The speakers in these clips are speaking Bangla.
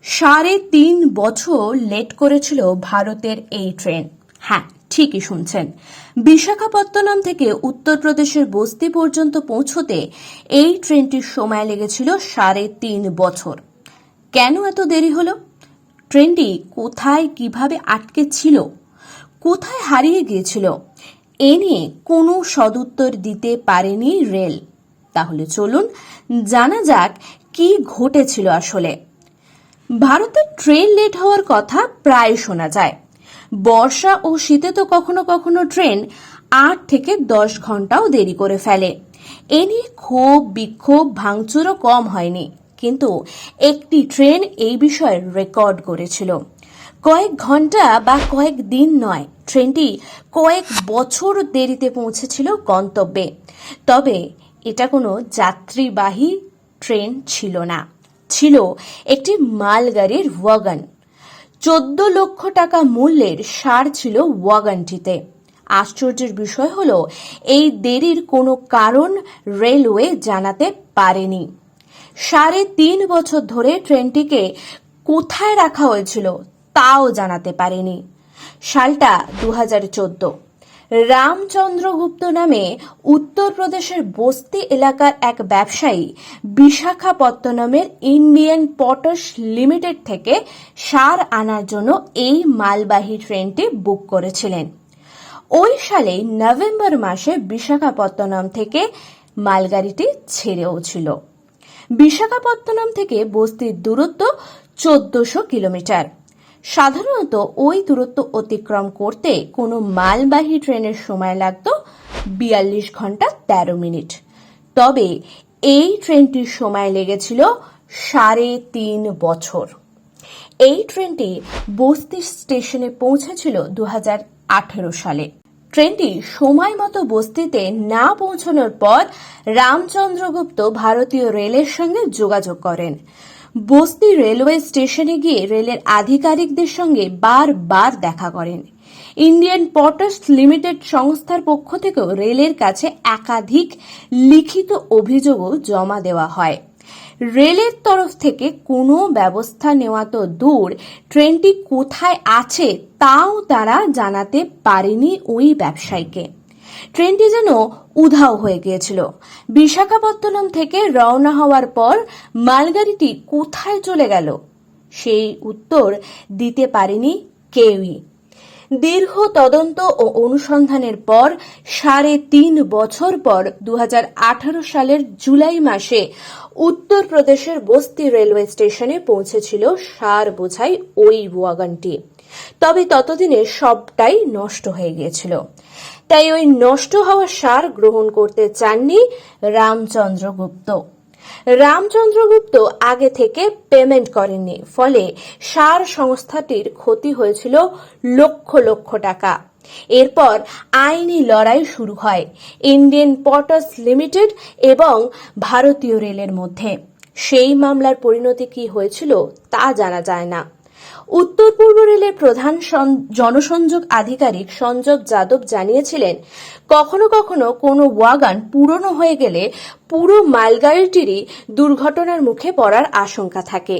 3.5 বছর লেট করেছিল ভারতের এই ট্রেন। হ্যাঁ, ঠিকই শুনছেন। বিশাখাপত্তনম থেকে উত্তরপ্রদেশের বস্তি পর্যন্ত পৌঁছতে এই ট্রেনটির সময় লেগেছিল 3.5 বছর। কেন এত দেরি হলো? ট্রেনটি কোথায় কিভাবে আটকে ছিল, কোথায় হারিয়ে গিয়েছিল, এ নিয়ে কোনো সদুত্তর দিতে পারেনি রেল। তাহলে চলুন জানা যাক কি ঘটেছিল আসলে। ভারতের ট্রেন লেট হওয়ার কথা প্রায় শোনা যায়। বর্ষা ও শীতে তো কখনো কখনো ট্রেন 8 থেকে 10 ঘন্টাও দেরি করে ফেলে। এ নিয়ে ক্ষোভ বিক্ষোভ ভাঙচুরও কম হয়নি, কিন্তু একটি ট্রেন এই বিষয়ে রেকর্ড করেছিল। কয়েক ঘন্টা বা কয়েক দিন নয়, ট্রেনটি কয়েক বছর দেরিতে পৌঁছেছিল গন্তব্যে। তবে এটা কোনো যাত্রীবাহী ট্রেন ছিল না, ছিল একটি মালগাড়ির ওয়াগন। 14 লক্ষ টাকা মূল্যের সার ছিল ওয়াগনটিতে। আশ্চর্যের বিষয় হলো, এই দেরির কোনো কারণ রেলওয়ে জানাতে পারেনি। 3.5 বছর ধরে ট্রেনটিকে কোথায় রাখা হয়েছিল তাও জানাতে পারেনি। সালটা 2014। রামচন্দ্রগুপ্ত নামে উত্তরপ্রদেশের বস্তি এলাকার এক ব্যবসায়ী বিশাখাপত্তনমের ইন্ডিয়ান পটাশ লিমিটেড থেকে সার আনার জন্য এই মালবাহী ট্রেনটি বুক করেছিলেন। ওই সালে নভেম্বর মাসে বিশাখাপত্তনম থেকে মালগাড়িটি ছেড়েও ছিল। বিশাখাপত্তনম থেকে বস্তির দূরত্ব 1400 কিলোমিটার। সাধারণত ওই দূরত্ব অতিক্রম করতে কোনো মালবাহী ট্রেনের সময় লাগত 42 ঘন্টা 13 মিনিট। তবে এই ট্রেনটির সময় লেগেছিল 3.5 বছর। এই ট্রেনটি বস্তি স্টেশনে পৌঁছেছিল 2018 সালে। ট্রেনটি সময় মতো বস্তিতে না পৌঁছানোর পর রামচন্দ্রগুপ্ত ভারতীয় রেলের সঙ্গে যোগাযোগ করেন। বস্তি রেলওয়ে স্টেশনে গিয়ে রেলের আধিকারিকদের সঙ্গে বারবার দেখা করেন। ইন্ডিয়ান পটাশ লিমিটেড সংস্থার পক্ষ থেকেও রেলের কাছে একাধিক লিখিত অভিযোগও জমা দেওয়া হয়। রেলের তরফ থেকে কোনো ব্যবস্থা নেওয়া তো দূর, ট্রেনটি কোথায় আছে তাও তারা জানাতে পারেনি ওই ব্যবসায়ীকে। ট্রেনটি যেন উধাও হয়ে গিয়েছিল। বিশাখাপত্তনম থেকে রওনা হওয়ার পর মালগাড়িটি কোথায় চলে গেল সেই উত্তর দিতে পারেনি কেউই। দীর্ঘ তদন্ত ও অনুসন্ধানের পর 3.5 বছর পর 2018 সালের জুলাই মাসে উত্তরপ্রদেশের বস্তি রেলওয়ে স্টেশনে পৌঁছেছিল সার বোঝাই ওই ওয়াগনটি। তবে ততদিনে সবটাই নষ্ট হয়ে গিয়েছিল। তাই ওই নষ্ট হওয়া সার গ্রহণ করতে চাননি রামচন্দ্রগুপ্ত। রামচন্দ্রগুপ্ত আগে থেকে পেমেন্ট করেননি, ফলে সার সংস্থাটির ক্ষতি হয়েছিল লক্ষ লক্ষ টাকা। এরপর আইনি লড়াই শুরু হয় ইন্ডিয়ান পটাশ লিমিটেড এবং ভারতীয় রেলের মধ্যে। সেই মামলার পরিণতি কি হয়েছিল তা জানা যায় না। উত্তর পূর্ব রেলের প্রধান জনসংযোগ আধিকারিক সঞ্জব যাদব জানিয়েছিলেন, কখনো কখনো কোনো ওয়াগন পুরনো হয়ে গেলে পুরো মালগাড়িটিরই দুর্ঘটনার মুখে পড়ার আশঙ্কা থাকে।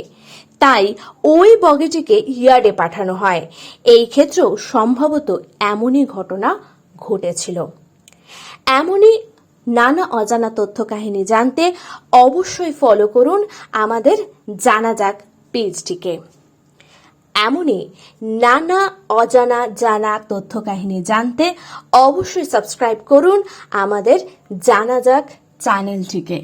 তাই ওই বগিটিকে ইয়ার্ডে পাঠানো হয়। এই ক্ষেত্রেও সম্ভবত এমনই ঘটনা ঘটেছিল। এমনই নানা অজানা তথ্য কাহিনী জানতে অবশ্যই ফলো করুন আমাদের জানা যাক পেজটিকে। এমনই নানা অজানা জানা তথ্য কাহিনী জানতে অবশ্যই সাবস্ক্রাইব করুন আমাদের জানা যাক চ্যানেলটিকে।